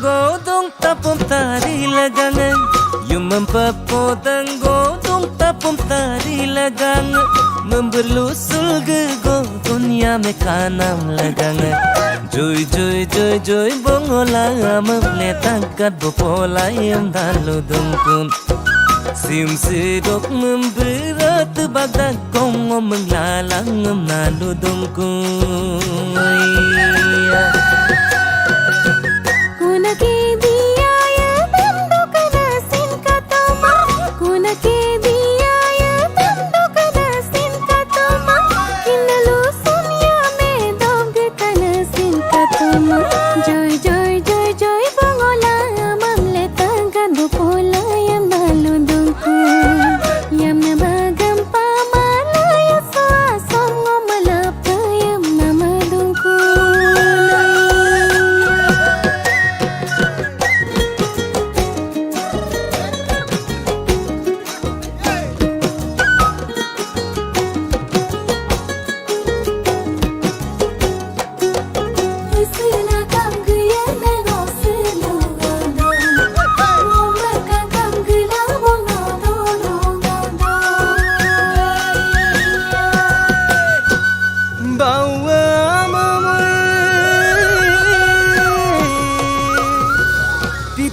godong tapom tari lagang Yumampapodang godong tapom tari lagang Memberlusul gego dunia mekanam lagang Joy joy joy joy bongola memletangkat bopola yang dalu dungkun Sim sidok memberat bagdak kongo menglalang nalu dungkun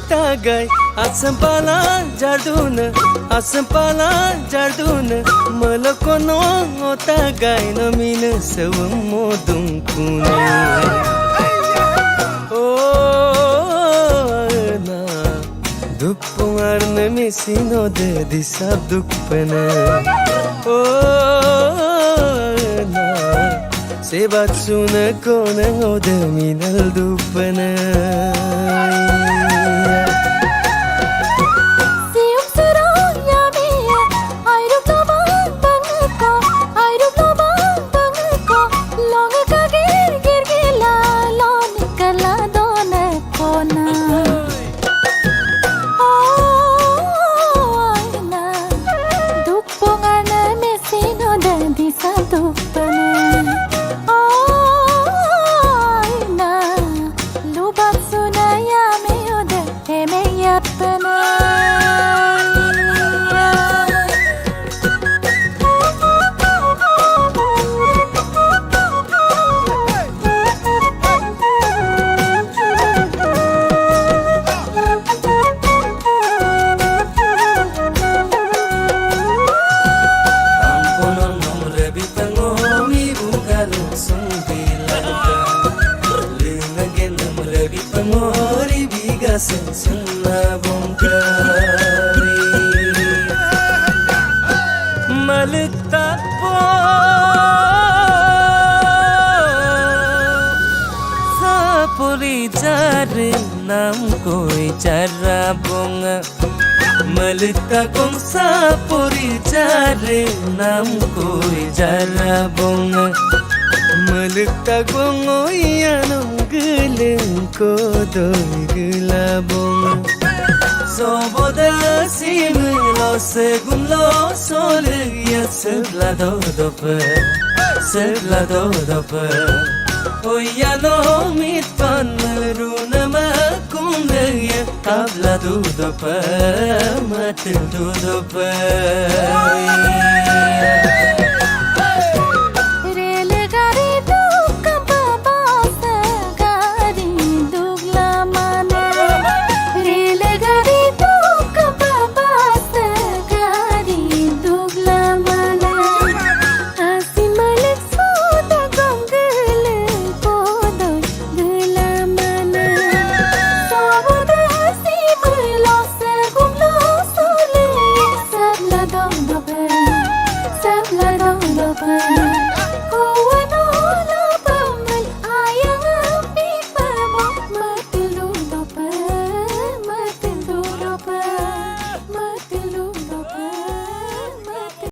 Tagai asam pala jardun malakono tagai no mina sawam modung kuna oh na dupungar na misino de disab dukpana oh na sebat suna kona ngode minal dupana Mori biga sensuna bongkari Malik tapo Sapuri jare nam koi jara bonga Malik takong sapuri jare nam koi jara bonga Malik takong oyanong geleng kodoi gelabong Soboda simlo segundo sole ya segla dodope Oyano mit panruna makunde ya tabla dodope matil dodope